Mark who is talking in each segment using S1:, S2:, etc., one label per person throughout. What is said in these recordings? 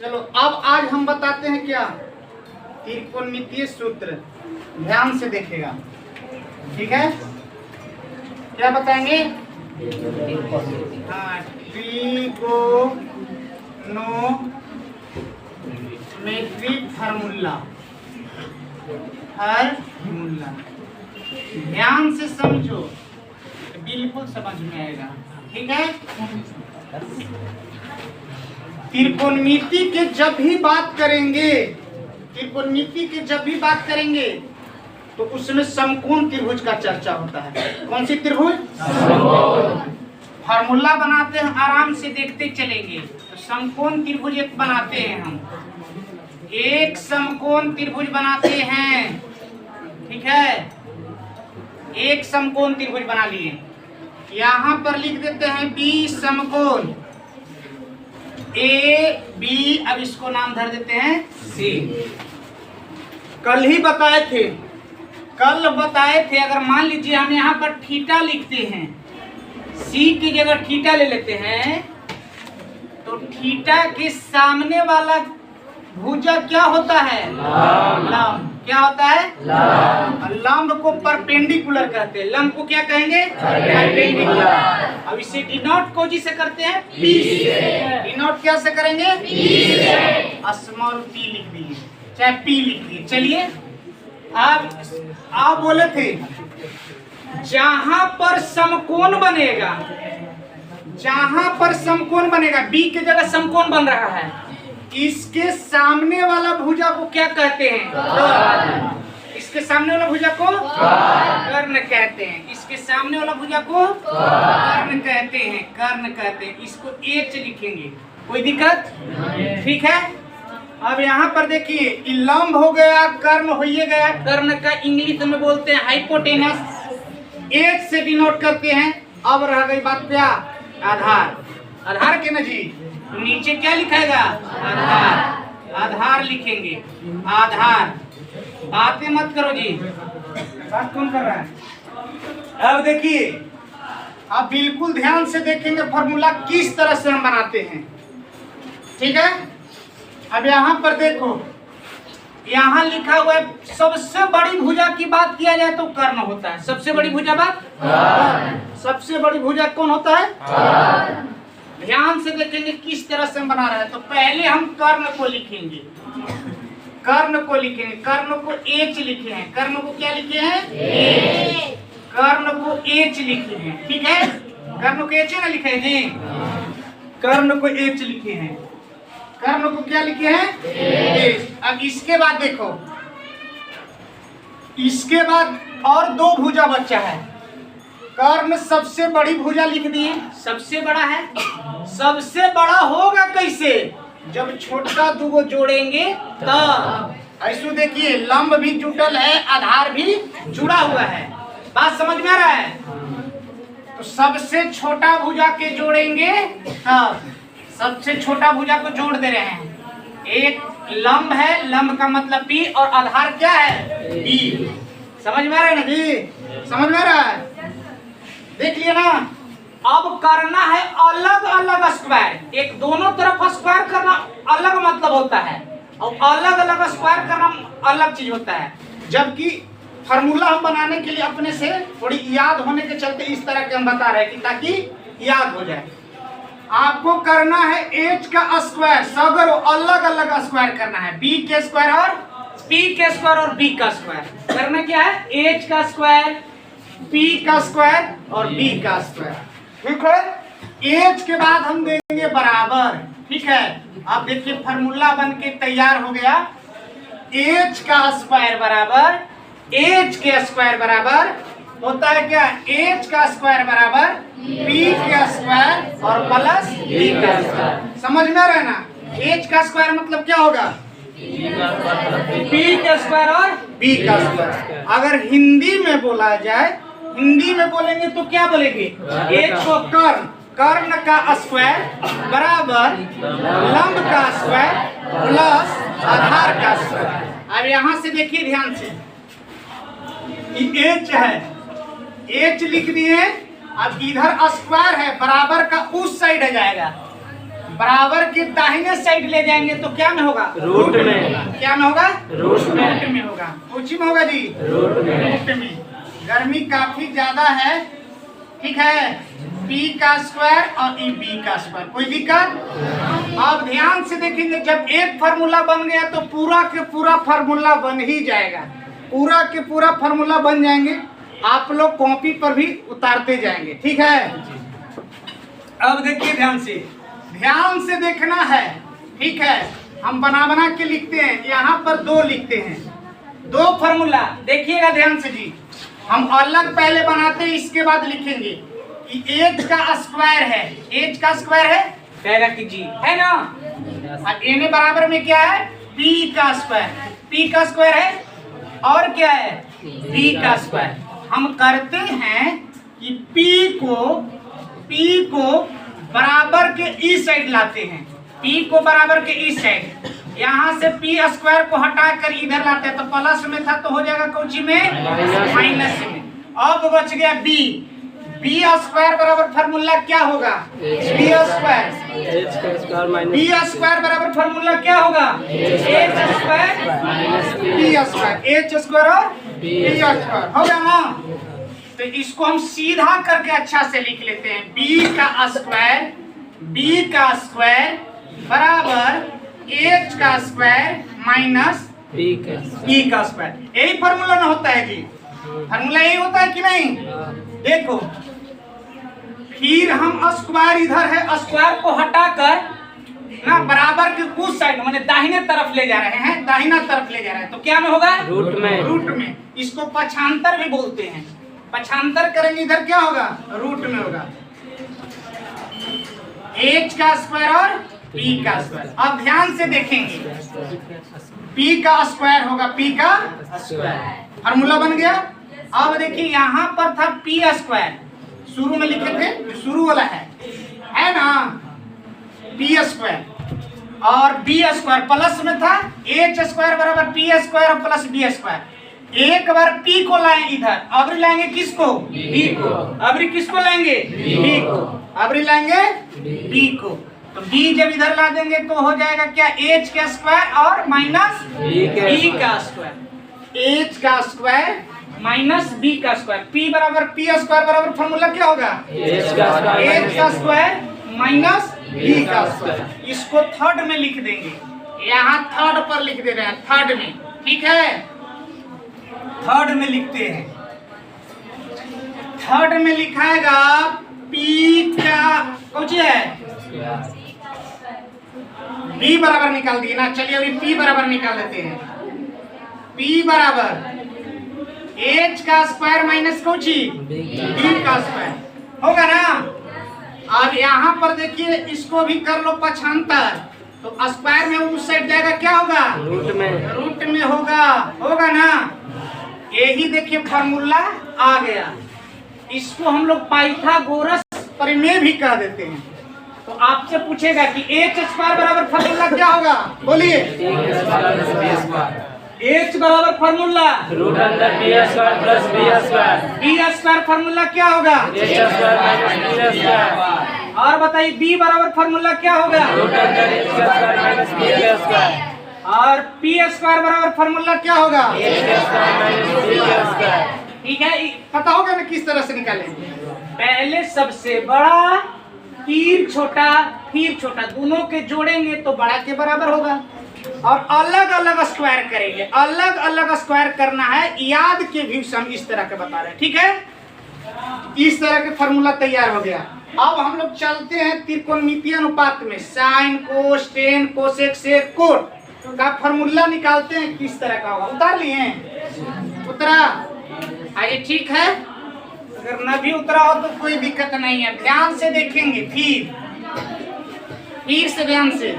S1: चलो अब आज हम बताते हैं क्या त्रिकोणमितीय सूत्र। ध्यान से देखिएगा, ठीक है। क्या बताएंगे? हाँ, ट्रिगोनोमेट्रिक फार्मूला। ध्यान से समझो, बिल्कुल समझ में आएगा, ठीक है। त्रिकोणमिति के जब भी बात करेंगे, तो उसमें समकोण त्रिभुज का चर्चा होता है। कौन सी त्रिभुज? फार्मूला बनाते हैं, आराम से देखते चलेंगे। तो समकोण त्रिभुज एक बनाते हैं हम, एक समकोण त्रिभुज बनाते हैं, ठीक है। एक समकोण त्रिभुज बना लिए, यहाँ पर लिख देते हैं बी समकोण ए बी। अब इसको नाम धर देते हैं सी। कल बताए थे अगर मान लीजिए हम यहाँ पर थीटा लिखते हैं, सी की जगह थीटा ले लेते हैं, तो थीटा के सामने वाला भुजा क्या होता है? लंब। क्या होता है? लंब को परपेंडिकुलर कहते हैं। लंब को क्या कहेंगे? परपेंडिकुलर। अब इसे डिनोट कोजी से करते हैं, पी से। डिनोट क्या से करेंगे? पी से। स्मॉल पी लिख दिए, चाहे पी लिख दिए। चलिए आप बोले थे जहां पर समकोण बनेगा, बी की जगह समकोण बन रहा है, इसके सामने वाला भुजा को क्या कहते हैं? कर्ण। इसके सामने वाला भुजा को कर्ण कहते हैं। इसके सामने वाला भुजा को कर्ण कहते हैं। इसको एच लिखेंगे, कोई दिक्कत? ठीक है। अब यहाँ पर देखिए, लंब हो गया, कर्ण हो गया। कर्ण का इंग्लिश में बोलते हैं हाइपोटेनस, एच से डिनोट करते हैं। अब रह गई बात क्या? आधार के ना जी, नीचे क्या लिखाएगा? आधार लिखेंगे। आधार, बातें मत करो जी, बात कौन कर रहा है? अब देखिए, आप बिल्कुल ध्यान से देखेंगे फॉर्मूला किस तरह से हम बनाते हैं, ठीक है। अब यहाँ पर देखो, यहाँ लिखा हुआ है सबसे बड़ी भुजा की बात किया जाए तो कर्ण होता है। सबसे बड़ी भुजा सबसे बड़ी भुजा कौन होता है? ध्यान से देखेंगे किस तरह से हम बना रहे हैं। तो पहले हम कर्ण को लिखेंगे, कर्ण को एच लिखे हैं। कर्ण को क्या लिखे हैं? कर्ण को एच लिखे हैं, ठीक है। कर्ण को एच ना लिखे हैं जी, कर्ण को एच लिखे हैं। कर्ण को क्या लिखे हैं? एच। अब इसके बाद देखो, इसके बाद और दो भुजा बचा है। कर्ण सबसे बड़ी भुजा लिख दिए, सबसे बड़ा है। सबसे बड़ा होगा कैसे? जब छोटा दो जोड़ेंगे तब। ऐसे देखिए, लंब भी जुटल है, आधार भी जुड़ा हुआ है। बात समझ में आ रहा है? तो सबसे छोटा भुजा के जोड़ेंगे तब। सबसे छोटा भुजा को जोड़ दे रहे हैं। एक लंब है, लंब का मतलब पी, और आधार क्या है? बी। समझ में आ रहा है ना जी? समझ में आ रहा है? देख लिया ना। अब करना है अलग अलग स्क्वायर। एक दोनों तरफ स्क्वायर करना अलग मतलब होता है, और अलग अलग स्क्वायर करना अलग चीज होता है। जबकि फार्मूला हम बनाने के लिए अपने से थोड़ी याद होने के चलते इस तरह के हम बता रहे हैं कि ताकि याद हो जाए। आपको करना है एच का स्क्वायर, सगर अलग अलग स्क्वायर करना है। बी के स्क्वायर और पी के स्क्वायर और बी का स्क्वायर करना क्या है? एच का स्क्वायर, पी का स्क्वायर और बी का स्क्वायर, ठीक है। एच के बाद हम देंगे बराबर, ठीक है। आप देखिए फार्मूला बन के तैयार हो गया। एच का स्क्वायर बराबर, एच के स्क्वायर बराबर होता है क्या? एच का स्क्वायर बराबर पी का स्क्वायर और प्लस बी का स्क्वायर। समझ में आ रहा है ना? एच का स्क्वायर मतलब क्या होगा? पी का स्क्वायर और बी का स्क्वायर। अगर हिंदी में बोला जाए, हिंदी में बोलेंगे तो क्या बोलेंगे? एच को कर्ण का स्क्वायर बराबर लंब का स्क्वायर प्लस आधार का स्क्वायर। अब यहाँ से देखिए ध्यान से, एच है, एच लिख दिए। अब इधर स्क्वायर है, बराबर का उस साइड आ जाएगा, बराबर के दाहिने साइड ले जाएंगे तो क्या में होगा?
S2: रूट में।
S1: क्या में होगा?
S2: रूट में।
S1: रूट में होगा। ऊंची में होगा जी?
S2: रूट में।
S1: रूट में। गर्मी काफी ज्यादा है, ठीक है। पी का स्क्वायर और ई बी का स्क्वायर, कोई दिक्कत? अब ध्यान से देखेंगे, जब एक फार्मूला बन गया तो पूरा के पूरा फार्मूला बन ही जाएगा। पूरा के पूरा फार्मूला बन जाएंगे, आप लोग कॉपी पर भी उतारते जाएंगे, ठीक है। अब देखिए ध्यान से देखना है, ठीक है। हम बना बना के लिखते हैं, यहाँ पर 2 लिखते हैं, 2 फार्मूला। देखिएगा ध्यान से जी, हम अलग पहले बनाते हैं, इसके बाद लिखेंगे कि एच का स्क्वायर है। एच का स्क्वायर है, कहेगा कि जी है ना। अब एन बराबर में क्या है? पी का स्क्वायर। पी का स्क्वायर है और क्या है? पी का स्क्वायर। हम करते हैं कि पी को बराबर के ई साइड लाते हैं। पी को बराबर के ई साइड, यहाँ से पी स्क्वायर को हटाकर इधर लाते हैं, तो प्लस में था तो हो जाएगा कौची में? माइनस में। अब बच गया बी। बी स्क्वायर बराबर फार्मूला क्या होगा? B square. बी स्क्वायर बराबर फार्मूला क्या होगा? H square minus B square. H square और बी स्क्वायर होगा ना। तो इसको हम सीधा करके अच्छा से लिख लेते हैं। बी का स्क्वायर बराबर एच का स्क्वायर माइनस बी का स्क्वायर। यही फार्मूला ना होता है जी? फार्मूला यही होता है कि नहीं? देखो, फिर हम स्क्वायर इधर है, स्क्वायर को हटाकर ना बराबर के कुछ साइड माने दाहिने तरफ ले जा रहे हैं, दाहिना तरफ ले जा रहे हैं, तो क्या में होगा?
S2: रूट में।
S1: रूट में। इसको पक्षांतर भी बोलते हैं। पक्षांतर करेंगे इधर क्या होगा? रूट में होगा। एच का स्क्वायर और पी का स्क्वायर। अब ध्यान से देखेंगे, पी का स्क्वायर होगा पी का स्क्वायर, फार्मूला बन गया। अब देखिए यहाँ पर था पी स्क्वायर, शुरू में लिखे थे, जो शुरू वाला है ना, पी स्क्वायर और बी स्क्वायर प्लस में था एच स्क्वायर बराबर पी स्क्वायर और प्लस बी स्क्वायर। एक बार पी को लाएं इधर, अबरी लाएंगे किसको? बी को। अबरी किसको लाएंगे? बी को। अबरी लाएंगे बी को। तो बी जब इधर ला देंगे तो हो जाएगा क्या? एच का स्क्वायर और माइनस बी का स्क्वायर। एच का स्क्वायर माइनस बी का स्क्वायर। पी बराबर पी स्क्वायर बराबर फॉर्मूला क्या होगा? एच का स्क्वायर माइनस बी का स्क्वायर। इसको थर्ड में लिख देंगे, यहाँ थर्ड पर लिख दे रहे हैं, थर्ड में, ठीक है। थर्ड में लिखते हैं, थर्ड में लिखाएगा पी का कौन है? बी बराबर निकाल दिए ना। चलिए अभी पी बराबर निकाल देते हैं। पी बराबर एच का स्क्वायर माइनस कौची? बी का स्क्वायर होगा ना। अब यहाँ पर देखिए, इसको भी कर लो पक्षांतर, तो स्क्वायर में उस साइड जाएगा, क्या होगा? रूट में। रूट में होगा ना। यही देखिए फार्मूला आ गया। इसको हम लोग पाइथागोरस प्रमेय भी कह देते हैं। तो आपसे पूछेगा कि एच स्क्वायर बराबर फार्मूला क्या होगा? बोलिए। एच बराबर formula
S2: root under B square plus B square.
S1: B square formula क्या होगा?
S2: H square minus B square.
S1: और बताइए बी बराबर फार्मूला क्या होगा?
S2: Root under H square minus B square.
S1: और पी स्क्वायर बराबर फार्मूला क्या होगा?
S2: H square minus B square.
S1: ठीक है, पता होगा ना किस तरह से निकालेंगे? पहले सबसे बड़ा, फिर छोटा, दोनों के जोड़ेंगे तो बड़ा के बराबर होगा। और अलग अलग स्क्वायर करेंगे, अलग अलग स्क्वायर करना है। याद के भी हम इस तरह के बता रहे हैं, ठीक है। इस तरह के फार्मूला तैयार हो गया। अब हम लोग चलते हैं त्रिकोणमितीय अनुपात में। साइन, कोस, टेन, कोसेक, सेक, कोट का फार्मूला निकालते हैं, किस तरह का होगा। उतार लिए? उतरा? आइए, ठीक है। अगर न भी उतरा हो तो कोई दिक्कत नहीं है, ध्यान से देखेंगे। फिर से ध्यान से,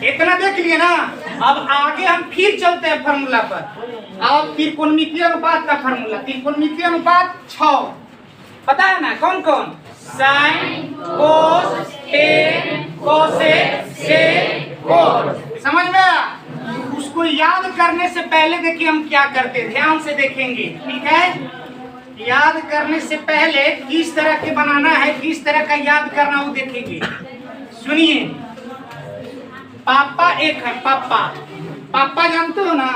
S1: इतना देख लिए ना। अब आगे हम फिर चलते हैं फार्मूला पर। अब त्रिकोणमितीय अनुपात का फार्मूला, त्रिकोणमितीय अनुपात 6 पता है ना? कौन कौन? साइन, कोस, टेन, कोसेक, सेक, कोट। समझ में आया? उसको याद करने से पहले देखिए हम क्या करते हैं, ध्यान से देखेंगे, ठीक है। याद करने से पहले किस तरह के बनाना है, किस तरह का याद करना वो देखेंगे। सुनिए, पापा एक है, पापा। पापा जानते हो ना?